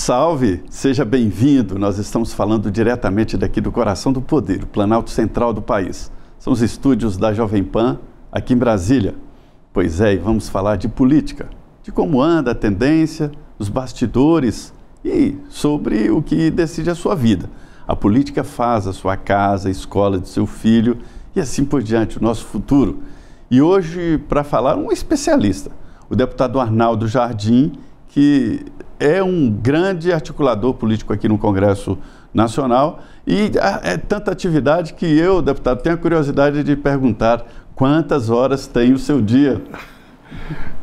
Salve, seja bem-vindo. Nós estamos falando diretamente daqui do coração do poder, o Planalto Central do país. São os estúdios da Jovem Pan, aqui em Brasília. Pois é, e vamos falar de política, de como anda a tendência, os bastidores e sobre o que decide a sua vida. A política faz a sua casa, a escola de seu filho e assim por diante, o nosso futuro. E hoje, para falar, um especialista, o deputado Arnaldo Jardim, que é um grande articulador político aqui no Congresso Nacional e é tanta atividade que eu, deputado, tenho a curiosidade de perguntar quantas horas tem o seu dia.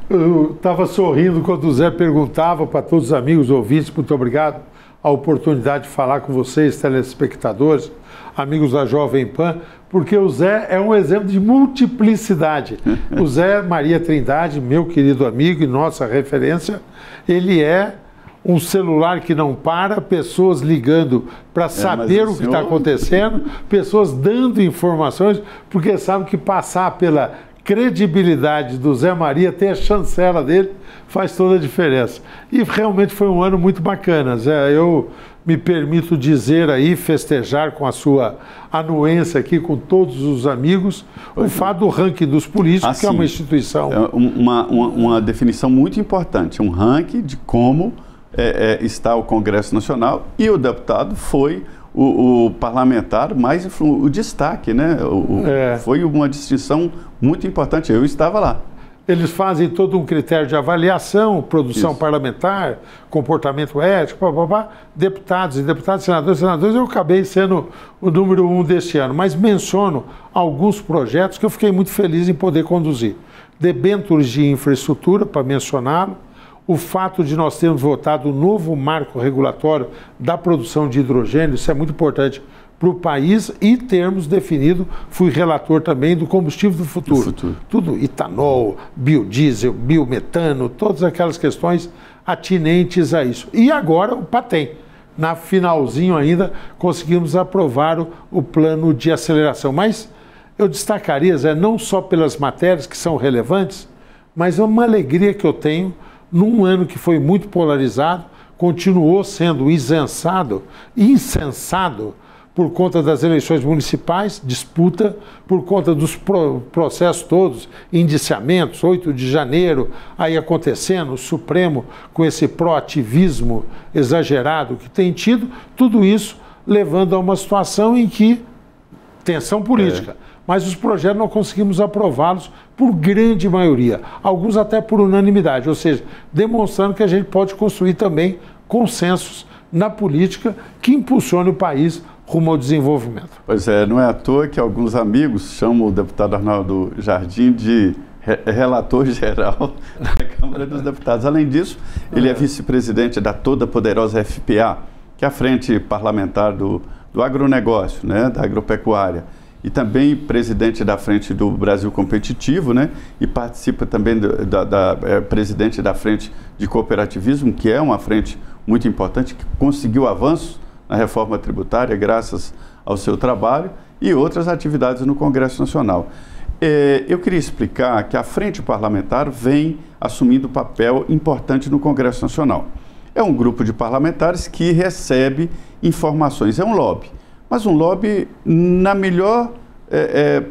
Eu estava sorrindo quando o Zé perguntava para todos os amigos ouvintes, muito obrigado a oportunidade de falar com vocês, telespectadores, amigos da Jovem Pan, porque o Zé é um exemplo de multiplicidade. O Zé Maria Trindade, meu querido amigo e nossa referência, ele é um celular que não para, pessoas ligando para saber o que está acontecendo, pessoas dando informações, porque sabe que passar pela credibilidade do Zé Maria, ter a chancela dele, faz toda a diferença. E realmente foi um ano muito bacana, Zé. Eu me permito dizer aí, festejar com a sua anuência aqui, com todos os amigos, o fato do ranking dos políticos, que é uma instituição. É uma definição muito importante, um ranking de como está o Congresso Nacional, e o deputado foi o parlamentar mais o destaque, né? Foi uma distinção muito importante, eu estava lá. Eles fazem todo um critério de avaliação, produção parlamentar, comportamento ético, deputados e deputados, senadores, eu acabei sendo o número 1 deste ano, mas menciono alguns projetos que eu fiquei muito feliz em poder conduzir. Debêntures de infraestrutura, para mencioná-lo, o fato de nós termos votado o novo marco regulatório da produção de hidrogênio, isso é muito importante para o país, e termos definido, fui relator também do combustível do futuro. Tudo, etanol, biodiesel, biometano, todas aquelas questões atinentes a isso. E agora o PATEM. Na finalzinho ainda conseguimos aprovar o plano de aceleração. Mas eu destacaria, Zé, não só pelas matérias que são relevantes, mas é uma alegria que eu tenho num ano que foi muito polarizado, continuou sendo insensado por conta das eleições municipais, disputa, por conta dos processos todos, indiciamentos, 8 de janeiro, aí acontecendo, o Supremo com esse proativismo exagerado que tem tido, tudo isso levando a uma situação em que tensão política. Mas os projetos não conseguimos aprová-los por grande maioria, alguns até por unanimidade, ou seja, demonstrando que a gente pode construir também consensos na política que impulsione o país rumo ao desenvolvimento. Pois é, não é à toa que alguns amigos chamam o deputado Arnaldo Jardim de relator geral da Câmara dos Deputados. Além disso, ele é vice-presidente da toda poderosa FPA, que é a Frente Parlamentar do Agronegócio, né, da agropecuária, e também presidente da Frente do Brasil Competitivo, né, e participa também presidente da Frente de Cooperativismo, que é uma frente muito importante, que conseguiu avanços na reforma tributária graças ao seu trabalho e outras atividades no Congresso Nacional. Eu queria explicar que a Frente Parlamentar vem assumindo papel importante no Congresso Nacional. É um grupo de parlamentares que recebe informações, é um lobby, mas um lobby na melhor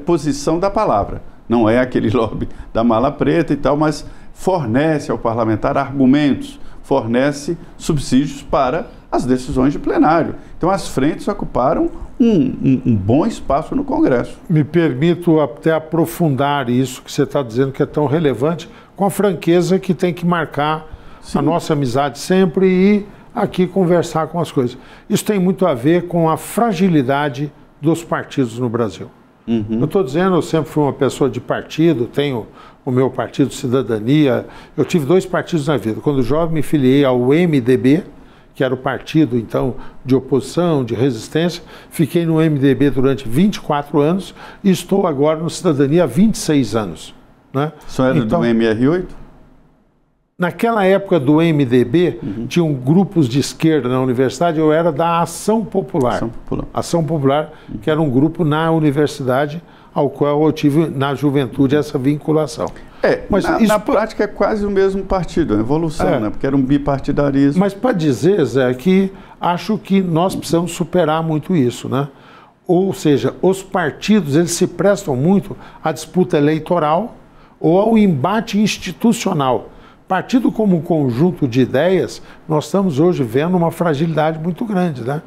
posição da palavra. Não é aquele lobby da mala preta e tal, mas fornece ao parlamentar argumentos, fornece subsídios para as decisões de plenário. Então as frentes ocuparam um bom espaço no Congresso. Me permito até aprofundar isso que você está dizendo que é tão relevante, com a franqueza que tem que marcar a nossa amizade sempre e aqui conversar com as coisas. Isso tem muito a ver com a fragilidade dos partidos no Brasil. Eu estou dizendo, eu sempre fui uma pessoa de partido, tenho o meu partido Cidadania, eu tive 2 partidos na vida. Quando jovem me filiei ao MDB, que era o partido, então, de oposição, de resistência, fiquei no MDB durante 24 anos e estou agora no Cidadania há 26 anos. Né? O senhor era do MR8? Naquela época do MDB, tinham grupos de esquerda na universidade, eu era da Ação Popular. Ação Popular, que era um grupo na universidade, ao qual eu tive na juventude essa vinculação. Mas na prática é quase o mesmo partido, a evolução, né? Porque era um bipartidarismo. Mas para dizer, Zé, que acho que nós precisamos superar muito isso, né? Ou seja, os partidos, eles se prestam muito à disputa eleitoral ou ao embate institucional. Partido como um conjunto de ideias, nós estamos hoje vendo uma fragilidade muito grande, né?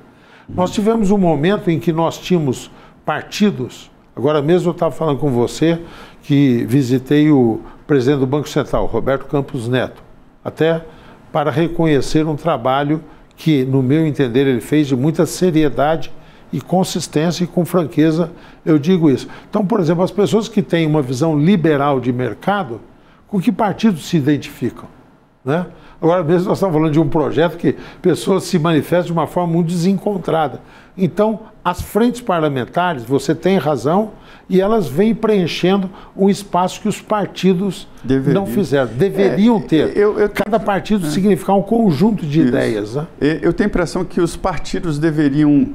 Nós tivemos um momento em que nós tínhamos partidos. Agora mesmo eu estava falando com você que visitei o presidente do Banco Central, Roberto Campos Neto, até para reconhecer um trabalho que, no meu entender, ele fez de muita seriedade e consistência, e com franqueza eu digo isso. Então, por exemplo, as pessoas que têm uma visão liberal de mercado, com que partido se identificam, né? Agora mesmo nós estamos falando de um projeto que pessoas se manifestam de uma forma muito desencontrada. Então, as frentes parlamentares, você tem razão, e elas vêm preenchendo um espaço que os partidos não fizeram. Deveriam ter. Cada partido significar um conjunto de ideias. Né? Eu tenho a impressão que os partidos deveriam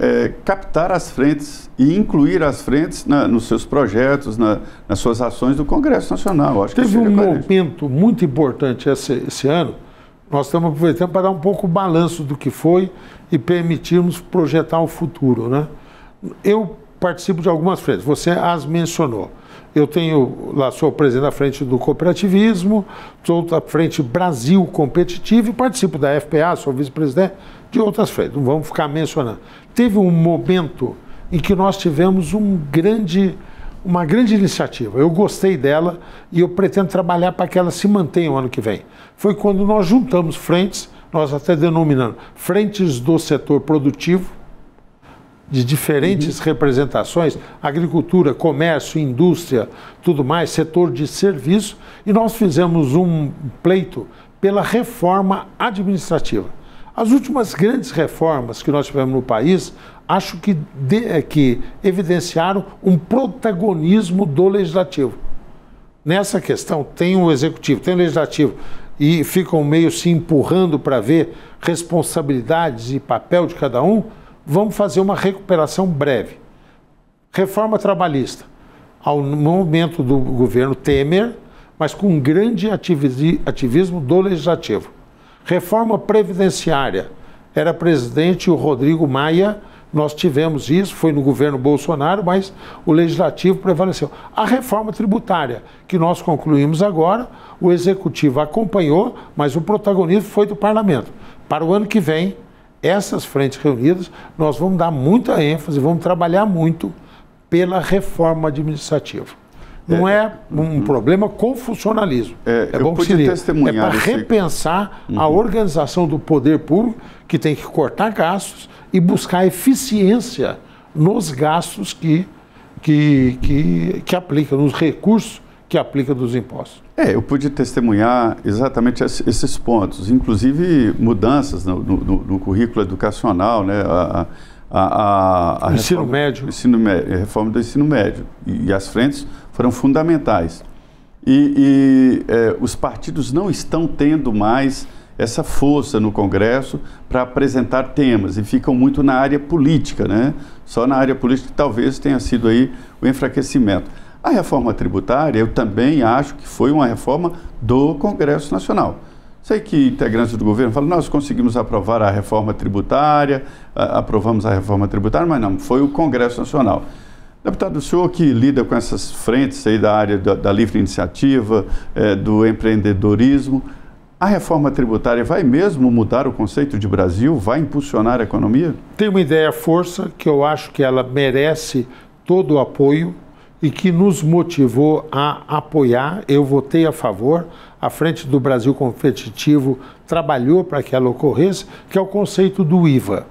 captar as frentes e incluir as frentes nos seus projetos, nas suas ações do Congresso Nacional. Acho Teve um momento muito importante esse ano. Nós estamos aproveitando para dar um pouco o balanço do que foi e permitirmos projetar o futuro, né? Eu participo de algumas frentes, você as mencionou. Eu sou presidente da frente do cooperativismo, sou da frente Brasil Competitivo e participo da FPA, sou vice-presidente de outras frentes, não vamos ficar mencionando. Teve um momento em que nós tivemos uma grande iniciativa. Eu gostei dela e eu pretendo trabalhar para que ela se mantenha o ano que vem. Foi quando nós juntamos frentes, nós até denominamos frentes do setor produtivo, de diferentes representações, agricultura, comércio, indústria, tudo mais, setor de serviço, e nós fizemos um pleito pela reforma administrativa. As últimas grandes reformas que nós tivemos no país, acho que evidenciaram um protagonismo do legislativo. Nessa questão, tem o executivo, tem o legislativo, e ficam meio se empurrando para ver responsabilidades e papel de cada um. Vamos fazer uma recuperação breve. Reforma trabalhista, ao momento do governo Temer, mas com um grande ativismo do legislativo. Reforma previdenciária, era presidente o Rodrigo Maia, nós tivemos isso, foi no governo Bolsonaro, mas o legislativo prevaleceu. A reforma tributária, que nós concluímos agora, o executivo acompanhou, mas o protagonismo foi do parlamento. Para o ano que vem, essas frentes reunidas, nós vamos dar muita ênfase, vamos trabalhar muito pela reforma administrativa. Não é um problema com funcionalismo. É bom que se liga. É para repensar a organização do poder público, que tem que cortar gastos e buscar eficiência nos gastos que aplica, nos recursos que aplica dos impostos. Eu pude testemunhar exatamente esses pontos, inclusive mudanças no currículo educacional, né? A ensino médio. A reforma do ensino médio. E as frentes foram fundamentais. Os partidos não estão tendo mais essa força no Congresso para apresentar temas e ficam muito na área política, né? Só na área política talvez tenha sido aí o enfraquecimento. A reforma tributária, eu também acho que foi uma reforma do Congresso Nacional. Sei que integrantes do governo falam, nós conseguimos aprovar a reforma tributária, aprovamos a reforma tributária, mas não, foi o Congresso Nacional. Deputado, o senhor que lida com essas frentes aí da área da livre iniciativa, do empreendedorismo, a reforma tributária vai mesmo mudar o conceito de Brasil? Vai impulsionar a economia? Tem uma ideia força que eu acho que ela merece todo o apoio e que nos motivou a apoiar. Eu votei a favor, a Frente do Brasil Competitivo trabalhou para que ela ocorresse, que é o conceito do IVA,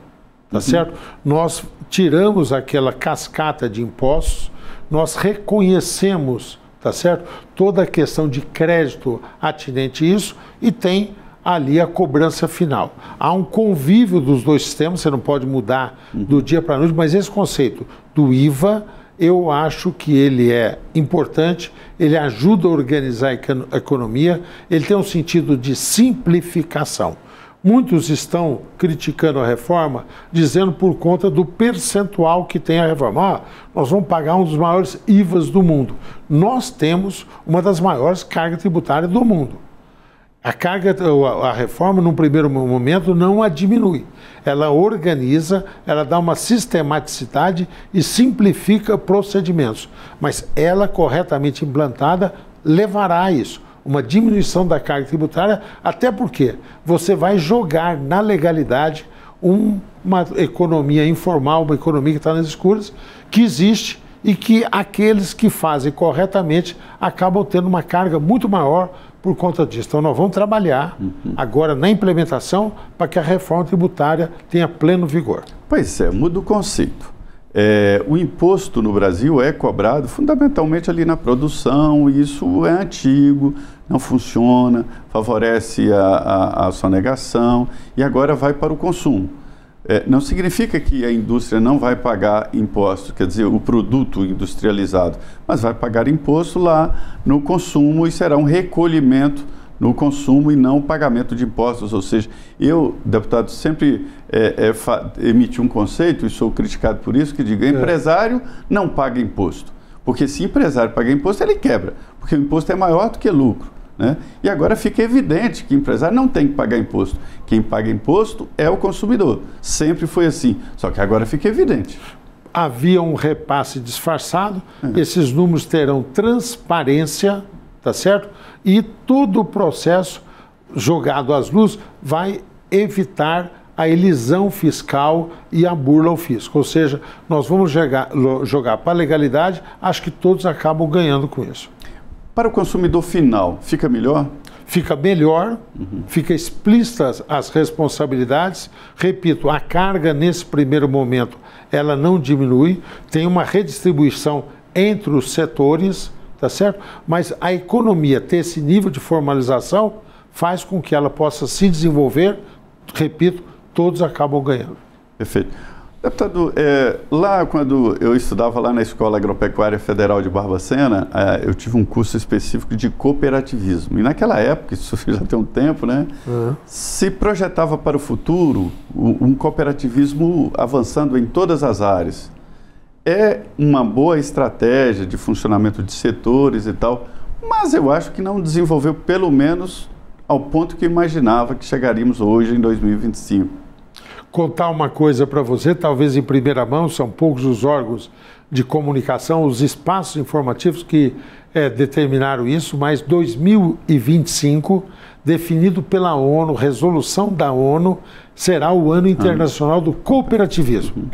tá certo? Nós tiramos aquela cascata de impostos, nós reconhecemos, tá certo? Toda a questão de crédito atinente a isso e tem ali a cobrança final. Há um convívio dos dois sistemas, você não pode mudar do dia para a noite, mas esse conceito do IVA, eu acho que ele é importante, ele ajuda a organizar a economia, ele tem um sentido de simplificação. Muitos estão criticando a reforma, dizendo por conta do percentual que tem a reforma. Nós vamos pagar um dos maiores IVAs do mundo. Nós temos uma das maiores cargas tributárias do mundo. A reforma, num primeiro momento, não a diminui. Ela organiza, ela dá uma sistematicidade e simplifica procedimentos. Mas ela, corretamente implantada, levará a isso. Uma diminuição da carga tributária, até porque você vai jogar na legalidade uma economia informal, uma economia que está nas escuras, que existe e que aqueles que fazem corretamente acabam tendo uma carga muito maior por conta disso. Então nós vamos trabalhar agora na implementação para que a reforma tributária tenha pleno vigor. Pois é, muda o conceito. O imposto no Brasil é cobrado fundamentalmente ali na produção, e isso é antigo, não funciona, favorece a sonegação e agora vai para o consumo. Não significa que a indústria não vai pagar imposto, quer dizer, o produto industrializado, mas vai pagar imposto lá no consumo e será um recolhimento no consumo e não pagamento de impostos. Ou seja, eu, deputado, sempre emiti um conceito, e sou criticado por isso, que diga, empresário não paga imposto, porque se empresário paga imposto, ele quebra, porque o imposto é maior do que lucro. Né? E agora fica evidente que o empresário não tem que pagar imposto. Quem paga imposto é o consumidor. Sempre foi assim, só que agora fica evidente. Havia um repasse disfarçado, esses números terão transparência, tá certo? E todo o processo jogado às luzes vai evitar a elisão fiscal e a burla ao fisco. Ou seja, nós vamos jogar para a legalidade, acho que todos acabam ganhando com isso. Para o consumidor final, fica melhor? Fica melhor, fica explícitas as responsabilidades. Repito, a carga nesse primeiro momento, ela não diminui, tem uma redistribuição entre os setores, tá certo? Mas a economia ter esse nível de formalização faz com que ela possa se desenvolver, repito, todos acabam ganhando. Perfeito. Deputado, lá quando eu estudava lá na Escola Agropecuária Federal de Barbacena, eu tive um curso específico de cooperativismo. E naquela época, isso já tem um tempo, né? Se projetava para o futuro um cooperativismo avançando em todas as áreas. É uma boa estratégia de funcionamento de setores e tal, mas eu acho que não desenvolveu, pelo menos ao ponto que imaginava que chegaríamos hoje em 2025. Contar uma coisa para você, talvez em primeira mão, são poucos os órgãos de comunicação, os espaços informativos que determinaram isso, mas 2025, definido pela ONU, resolução da ONU, será o Ano Internacional do Cooperativismo.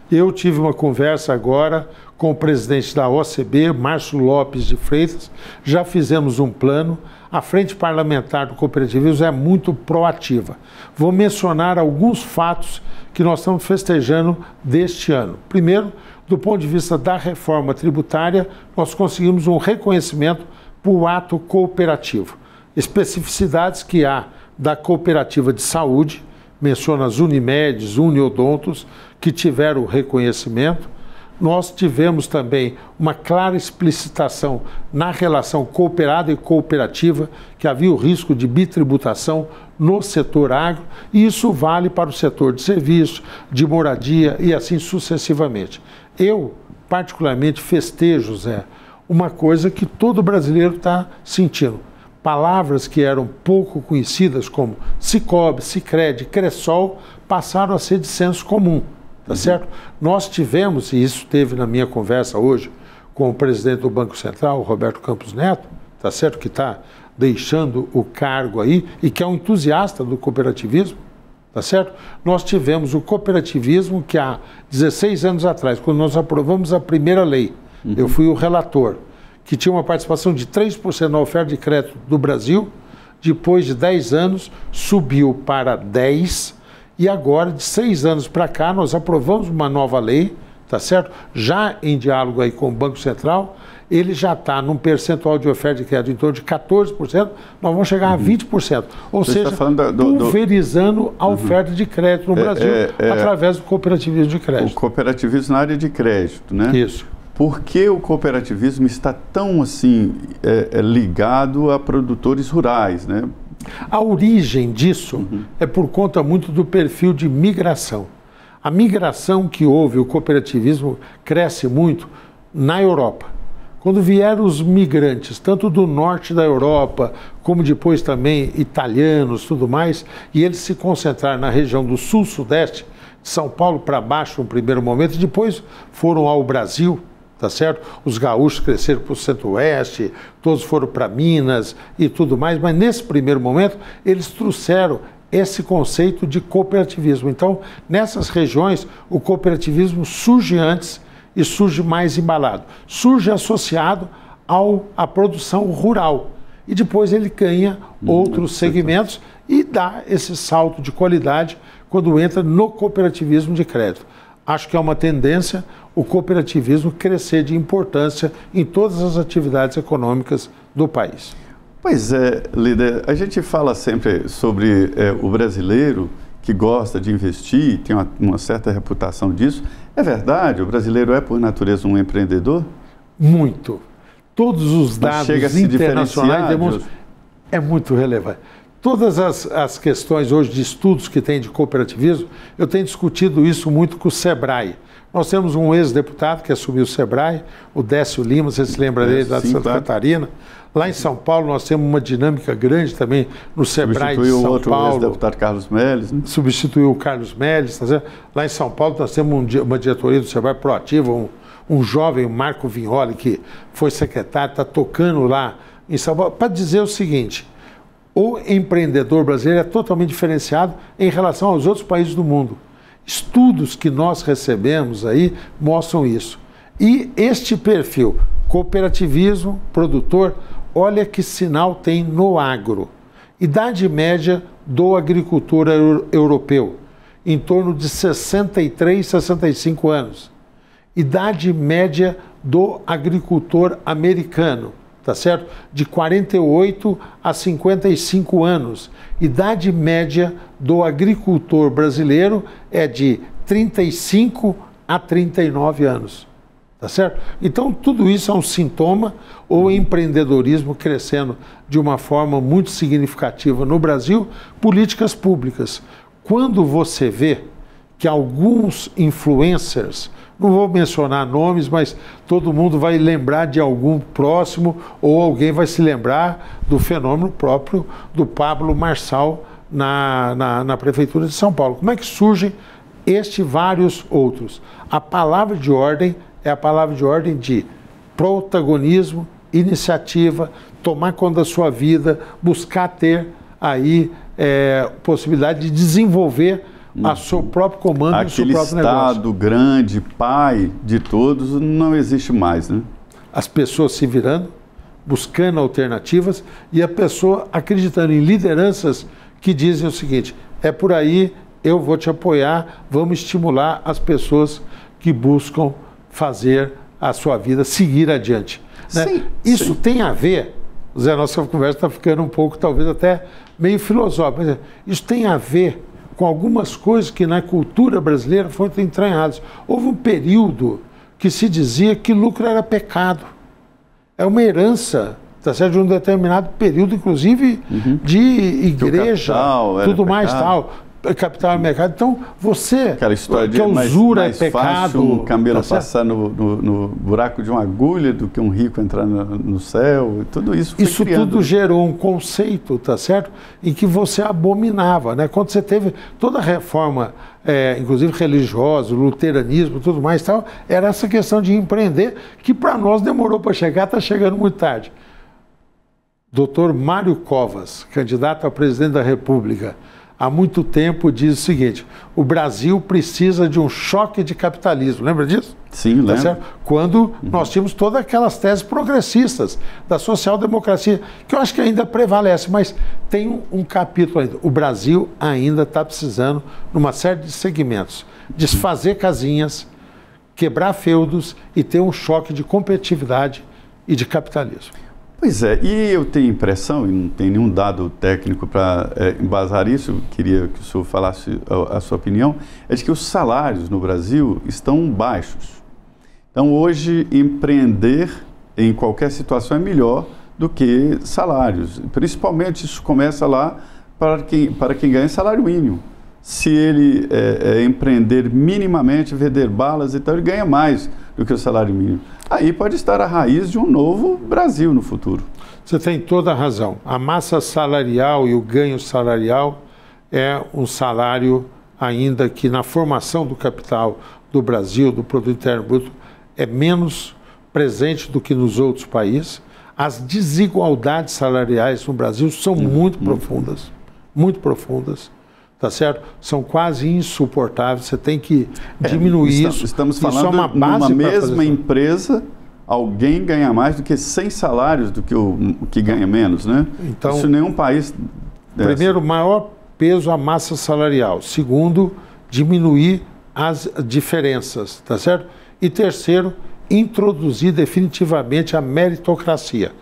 Eu tive uma conversa agora com o presidente da OCB, Márcio Lopes de Freitas, já fizemos um plano. A Frente Parlamentar do Cooperativismo é muito proativa. Vou mencionar alguns fatos que nós estamos festejando deste ano. Primeiro, do ponto de vista da reforma tributária, nós conseguimos um reconhecimento para o ato cooperativo. Especificidades que há da cooperativa de saúde, menciona as Unimedes, Uniodontos, que tiveram o reconhecimento. Nós tivemos também uma clara explicitação na relação cooperada e cooperativa, que havia o risco de bitributação no setor agro, e isso vale para o setor de serviços, de moradia e assim sucessivamente. Eu, particularmente, festejo, Zé, uma coisa que todo brasileiro está sentindo. Palavras que eram pouco conhecidas, como Sicob, Sicredi, Cressol, passaram a ser de senso comum. Tá certo? Nós tivemos, e isso teve na minha conversa hoje com o presidente do Banco Central, o Roberto Campos Neto, tá certo? Que está deixando o cargo aí e que é um entusiasta do cooperativismo, tá certo? Nós tivemos o cooperativismo que há 16 anos atrás, quando nós aprovamos a primeira lei, eu fui o relator, que tinha uma participação de 3% na oferta de crédito do Brasil, depois de 10 anos subiu para 10%, e agora, de 6 anos para cá, nós aprovamos uma nova lei, tá certo? Já em diálogo aí com o Banco Central, ele já está num percentual de oferta de crédito em torno de 14%, nós vamos chegar a 20%. Ou Você seja, está falando pulverizando a oferta de crédito no Brasil através do cooperativismo de crédito. O cooperativismo na área de crédito, né? Isso. Por que o cooperativismo está tão assim ligado a produtores rurais, né? A origem disso é por conta muito do perfil de migração. A migração que houve, o cooperativismo cresce muito na Europa. Quando vieram os migrantes, tanto do norte da Europa, como depois também italianos, tudo mais, e eles se concentraram na região do sul-sudeste, de São Paulo para baixo no primeiro momento, e depois foram ao Brasil, tá certo? Os gaúchos cresceram para o centro-oeste, todos foram para Minas e tudo mais, mas nesse primeiro momento eles trouxeram esse conceito de cooperativismo. Então, nessas regiões, o cooperativismo surge antes e surge mais embalado. Surge associado à produção rural. E depois ele ganha outros segmentos e dá esse salto de qualidade quando entra no cooperativismo de crédito. Acho que é uma tendência o cooperativismo crescer de importância em todas as atividades econômicas do país. Pois é, líder, a gente fala sempre sobre o brasileiro que gosta de investir, tem uma certa reputação disso. É verdade? O brasileiro é, por natureza, um empreendedor? Muito. Todos os dados internacionais demonstram. É muito relevante. Todas as questões hoje de estudos que tem de cooperativismo, eu tenho discutido isso muito com o Sebrae. Nós temos um ex-deputado que assumiu o Sebrae, o Décio Lima, você se lembra dele, lá de Santa Catarina. Lá em São Paulo nós temos uma dinâmica grande também no Sebrae de São Paulo. Substituiu o outro ex-deputado Carlos Melles. Né? Substituiu o Carlos Melles. Tá certo? Lá em São Paulo nós temos uma diretoria do Sebrae proativa, um jovem, o Marco Vignoli, que foi secretário, está tocando lá em São Paulo, para dizer o seguinte: o empreendedor brasileiro é totalmente diferenciado em relação aos outros países do mundo. Estudos que nós recebemos aí mostram isso. E este perfil, cooperativismo, produtor, olha que sinal tem no agro. Idade média do agricultor europeu, em torno de 63, 65 anos. Idade média do agricultor americano, tá certo? De 48 a 55 anos. Idade média do agricultor brasileiro é de 35 a 39 anos. Tá certo? Então, tudo isso é um sintoma, o empreendedorismo crescendo de uma forma muito significativa no Brasil, políticas públicas. Quando você vê que alguns influencers, não vou mencionar nomes, mas todo mundo vai lembrar de algum próximo ou alguém vai se lembrar do fenômeno próprio do Pablo Marçal na Prefeitura de São Paulo. Como é que surgem estes vários outros? A palavra de ordem é a palavra de ordem de protagonismo, iniciativa, tomar conta da sua vida, buscar ter aí possibilidade de desenvolver a seu próprio comando e o seu próprio negócio. Aquele Estado grande, pai de todos, não existe mais, né? As pessoas se virando, buscando alternativas e a pessoa acreditando em lideranças que dizem o seguinte: é por aí, eu vou te apoiar, vamos estimular as pessoas que buscam fazer a sua vida seguir adiante. Né? Sim, isso tem a ver, Zé, nossa conversa está ficando um pouco, talvez até meio filosófica, mas isso tem a ver com algumas coisas que na cultura brasileira foram entranhadas. Houve um período que se dizia que lucro era pecado. É uma herança, tá certo, de um determinado período, inclusive de igreja, tudo mais tal. Capital e mercado. Então, você, aquela história de que a usura é pecado. Fácil um camelo passar no buraco de uma agulha do que um rico entrar no céu. Tudo isso foi criando. Isso tudo gerou um conceito, tá certo? Em que você abominava, né? Quando você teve toda a reforma, inclusive religiosa, o luteranismo, tudo mais tal, era essa questão de empreender que para nós demorou para chegar, está chegando muito tarde. Dr. Mário Covas, candidato a presidente da República, há muito tempo diz o seguinte: o Brasil precisa de um choque de capitalismo. Lembra disso? Sim, lembro. Tá certo? Quando nós tínhamos todas aquelas teses progressistas da social-democracia, que eu acho que ainda prevalece, mas tem um capítulo ainda. O Brasil ainda está precisando, numa série de segmentos, desfazer casinhas, quebrar feudos e ter um choque de competitividade e de capitalismo. Pois é, e eu tenho impressão, e não tem nenhum dado técnico para embasar isso, eu queria que o senhor falasse a sua opinião, é de que os salários no Brasil estão baixos. Então, hoje, empreender em qualquer situação é melhor do que salários. Principalmente isso começa lá para quem ganha salário mínimo. Se ele empreender minimamente, vender balas e tal, ele ganha mais do que o salário mínimo. Aí pode estar a raiz de um novo Brasil no futuro. Você tem toda a razão. A massa salarial e o ganho salarial é um salário ainda que na formação do capital do Brasil, do produto interno bruto, é menos presente do que nos outros países. As desigualdades salariais no Brasil são muito profundas, tá certo? São quase insuportáveis, você tem que diminuir isso. Estamos falando isso é uma base numa mesma empresa, alguém ganha mais do que 100 salários do que o que ganha menos, né? Então, isso nenhum país... Primeiro, maior peso à massa salarial. Segundo, diminuir as diferenças, tá certo? E terceiro, introduzir definitivamente a meritocracia.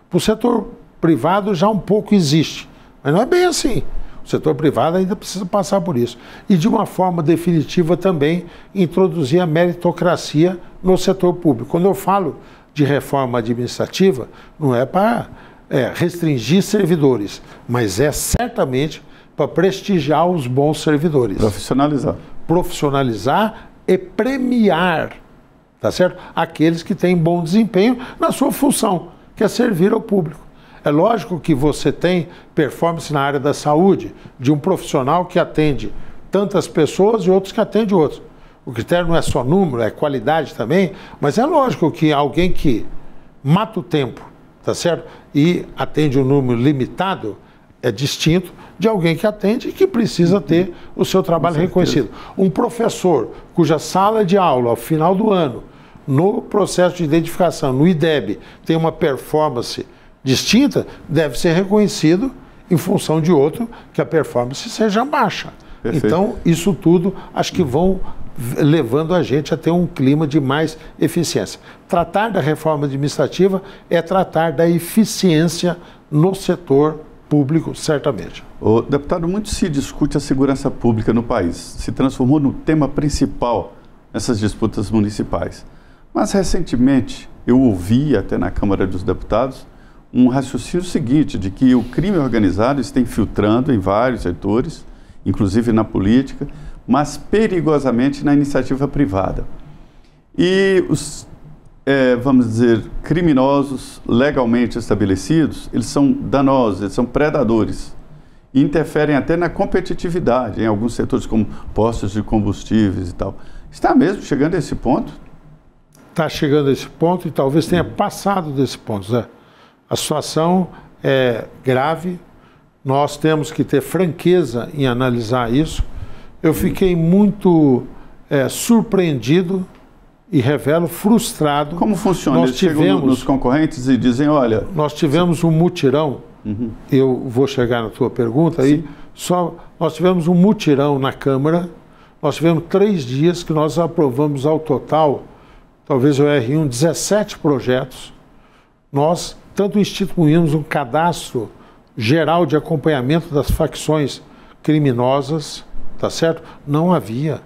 Para o setor privado já um pouco existe, mas não é bem assim. O setor privado ainda precisa passar por isso. E de uma forma definitiva também introduzir a meritocracia no setor público. Quando eu falo de reforma administrativa, não é para restringir servidores, mas é certamente para prestigiar os bons servidores. Profissionalizar e premiar, tá certo? Aqueles que têm bom desempenho na sua função, que é servir ao público. É lógico que você tem performance na área da saúde, de um profissional que atende tantas pessoas e outros que atende outros. O critério não é só número, é qualidade também, mas é lógico que alguém que mata o tempo, tá certo? E atende um número limitado, é distinto de alguém que atende e que precisa ter o seu trabalho reconhecido. Um professor cuja sala de aula, ao final do ano, no processo de identificação, no IDEB, tem uma performance distinta, deve ser reconhecido em função de outro que a performance seja baixa. Perfeito. Então, isso tudo acho que vão levando a gente a ter um clima de mais eficiência. Tratar da reforma administrativa é tratar da eficiência no setor público, certamente. O deputado, muito se discute a segurança pública no país. Se transformou no tema principal nessas disputas municipais. Mas, recentemente, eu ouvi até na Câmara dos Deputados um raciocínio seguinte, de que o crime organizado está infiltrando em vários setores, inclusive na política, mas perigosamente na iniciativa privada. E os, vamos dizer, criminosos legalmente estabelecidos, eles são danosos, eles são predadores. E interferem até na competitividade, em alguns setores como postos de combustíveis e tal. Está mesmo chegando a esse ponto? Está chegando a esse ponto e talvez tenha passado desse ponto, Zé. A situação é grave, nós temos que ter franqueza em analisar isso. Eu fiquei muito surpreendido e revelo frustrado. Como funciona? Eles chegam nos concorrentes e dizem, olha... Nós tivemos um mutirão, eu vou chegar na tua pergunta aí, nós tivemos um mutirão na Câmara, nós tivemos 3 dias que nós aprovamos ao total, talvez eu erre 17 projetos. Nós tanto instituímos um cadastro geral de acompanhamento das facções criminosas, tá certo? Não havia.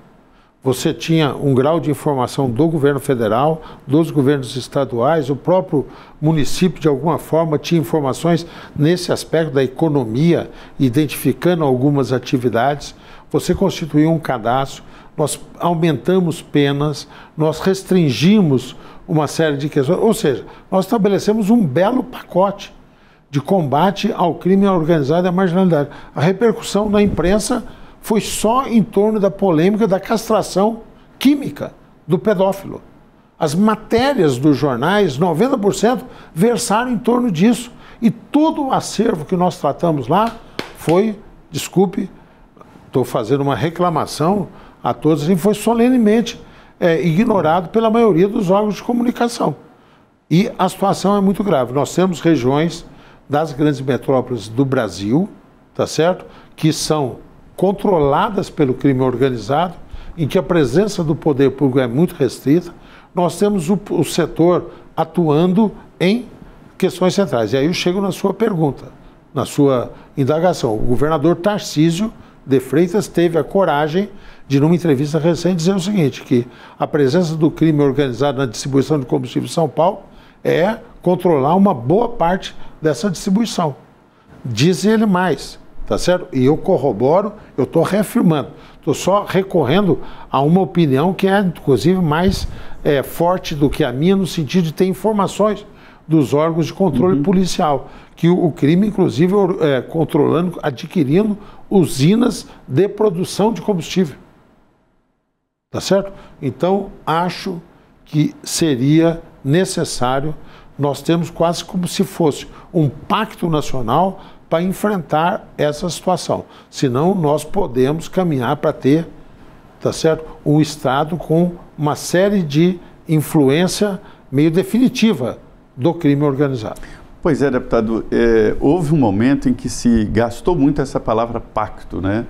Você tinha um grau de informação do governo federal, dos governos estaduais, o próprio município, de alguma forma, tinha informações nesse aspecto da economia, identificando algumas atividades. Você constituiu um cadastro, nós aumentamos penas, nós restringimos uma série de questões, ou seja, nós estabelecemos um belo pacote de combate ao crime organizado e à marginalidade. A repercussão na imprensa foi só em torno da polêmica da castração química do pedófilo. As matérias dos jornais, 90%, versaram em torno disso. E todo o acervo que nós tratamos lá foi, desculpe, estou fazendo uma reclamação a todos, assim, foi solenemente ignorado pela maioria dos órgãos de comunicação. E a situação é muito grave. Nós temos regiões das grandes metrópoles do Brasil, tá certo? Que são controladas pelo crime organizado, em que a presença do poder público é muito restrita. Nós temos o setor atuando em questões centrais. E aí eu chego na sua pergunta, na sua indagação. O governador Tarcísio de Freitas teve a coragem de, numa entrevista recente, dizer o seguinte, que a presença do crime organizado na distribuição de combustível em São Paulo é controlar uma boa parte dessa distribuição. Diz ele mais, tá certo? E eu corroboro, eu estou reafirmando, estou só recorrendo a uma opinião que é, inclusive, mais forte do que a minha, no sentido de ter informações dos órgãos de controle policial, que o crime, inclusive, controlando, adquirindo usinas de produção de combustível. Tá certo? Então, acho que seria necessário, nós temos quase como se fosse um pacto nacional para enfrentar essa situação. Senão, nós podemos caminhar para ter, tá certo, um Estado com uma série de influência meio definitiva do crime organizado. Pois é, deputado, houve um momento em que se gastou muito essa palavra pacto, né?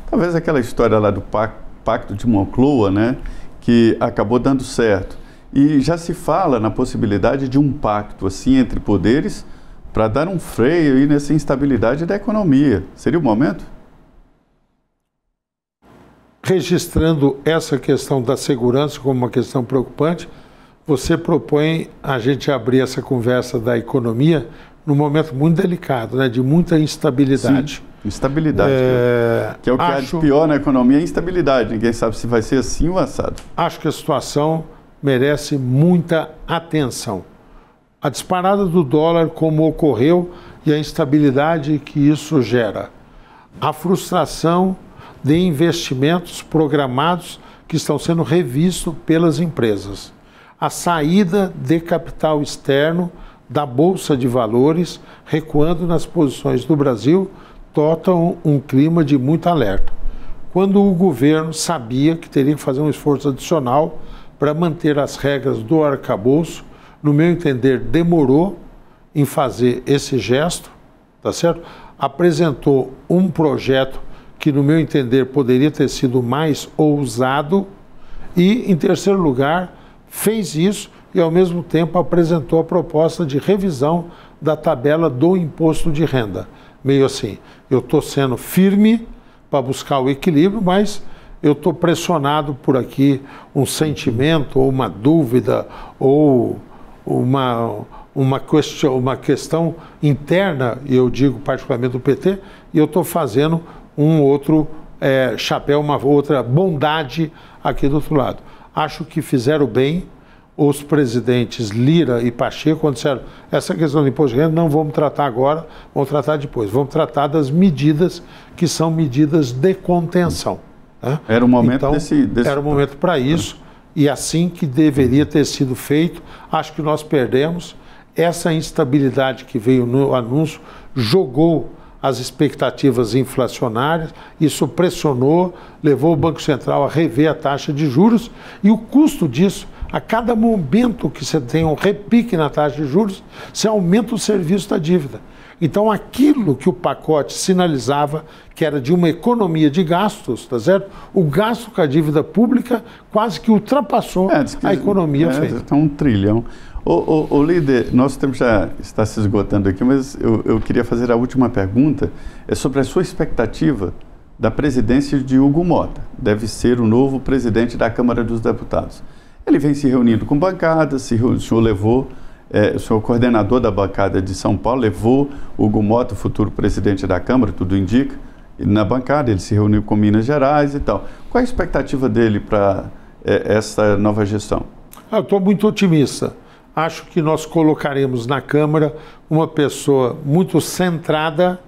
Talvez aquela história lá do pacto de Moncloa, né? Que acabou dando certo. E já se fala na possibilidade de um pacto assim entre poderes para dar um freio aí nessa instabilidade da economia. Seria o momento? Registrando essa questão da segurança como uma questão preocupante, você propõe a gente abrir essa conversa da economia num momento muito delicado, né, de muita instabilidade. Sim, instabilidade, que é o que há de pior na economia, é a instabilidade. Ninguém sabe se vai ser assim ou assado. Acho que a situação merece muita atenção. A disparada do dólar, como ocorreu, e a instabilidade que isso gera. A frustração de investimentos programados que estão sendo revistos pelas empresas. A saída de capital externo da Bolsa de Valores, recuando nas posições do Brasil, tornam um clima de muito alerta. Quando o governo sabia que teria que fazer um esforço adicional para manter as regras do arcabouço, no meu entender, demorou em fazer esse gesto, tá certo? Apresentou um projeto que, no meu entender, poderia ter sido mais ousado e, em terceiro lugar, fez isso e, ao mesmo tempo, apresentou a proposta de revisão da tabela do imposto de renda. Meio assim, eu estou sendo firme para buscar o equilíbrio, mas eu estou pressionado por aqui um sentimento ou uma dúvida ou uma questão interna, e eu digo particularmente do PT, e eu estou fazendo um outro chapéu, uma outra bondade aqui do outro lado. Acho que fizeram bem os presidentes Lira e Pacheco quando disseram essa questão do imposto de renda não vamos tratar agora, vamos tratar depois. Vamos tratar das medidas que são medidas de contenção. Né? Era o momento então, era o momento para isso e assim que deveria ter sido feito. Acho que nós perdemos. Essa instabilidade que veio no anúncio jogou as expectativas inflacionárias, isso pressionou, levou o Banco Central a rever a taxa de juros e o custo disso, a cada momento que você tem um repique na taxa de juros, você aumenta o serviço da dívida. Então aquilo que o pacote sinalizava, que era de uma economia de gastos, tá certo? O gasto com a dívida pública quase que ultrapassou a economia feita. Então, 1 trilhão. O líder, nosso tempo já está se esgotando aqui, mas eu queria fazer a última pergunta, é sobre a sua expectativa da presidência de Hugo Motta. Deve ser o novo presidente da Câmara dos Deputados. Ele vem se reunindo com bancadas, o senhor levou, o senhor coordenador da bancada de São Paulo, levou Hugo Motta, futuro presidente da Câmara, tudo indica, e na bancada ele se reuniu com Minas Gerais e tal. Qual é a expectativa dele para essa nova gestão? Eu estou muito otimista. Acho que nós colocaremos na Câmara uma pessoa muito centrada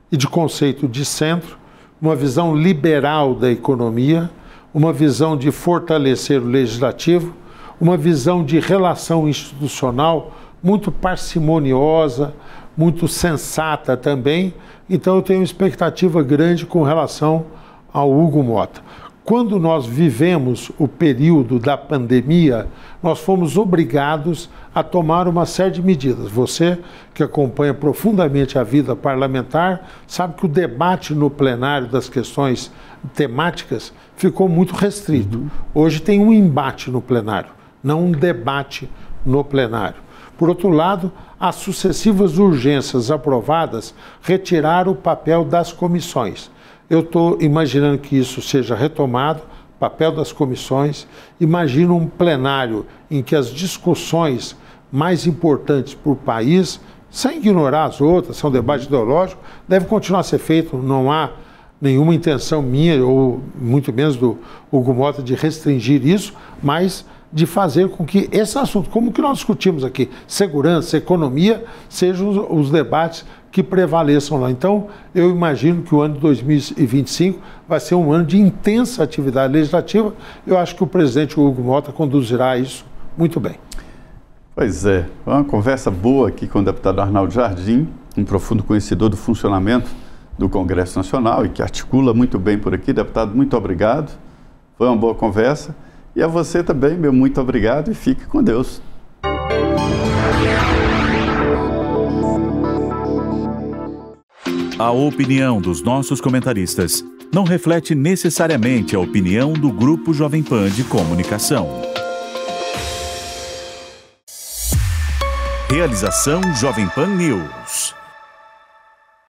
e de conceito de centro, uma visão liberal da economia, uma visão de fortalecer o legislativo, uma visão de relação institucional muito parcimoniosa, muito sensata também. Então eu tenho uma expectativa grande com relação ao Hugo Motta. Quando nós vivemos o período da pandemia, nós fomos obrigados a tomar uma série de medidas. Você, que acompanha profundamente a vida parlamentar, sabe que o debate no plenário das questões temáticas ficou muito restrito. Hoje tem um embate no plenário, não um debate no plenário. Por outro lado, as sucessivas urgências aprovadas retiraram o papel das comissões. Eu estou imaginando que isso seja retomado, papel das comissões. Imagino um plenário em que as discussões mais importantes para o país sem ignorar as outras, são debate ideológico, deve continuar a ser feito, não há nenhuma intenção minha, ou muito menos do Hugo Mota, de restringir isso, mas de fazer com que esse assunto, como que nós discutimos aqui, segurança, economia, sejam os debates que prevaleçam lá. Então, eu imagino que o ano de 2025 vai ser um ano de intensa atividade legislativa. Eu acho que o presidente Hugo Mota conduzirá isso muito bem. Pois é, foi uma conversa boa aqui com o deputado Arnaldo Jardim, um profundo conhecedor do funcionamento do Congresso Nacional e que articula muito bem por aqui. Deputado, muito obrigado. Foi uma boa conversa. E a você também, meu muito obrigado e fique com Deus. A opinião dos nossos comentaristas não reflete necessariamente a opinião do Grupo Jovem Pan de Comunicação. Realização Jovem Pan News.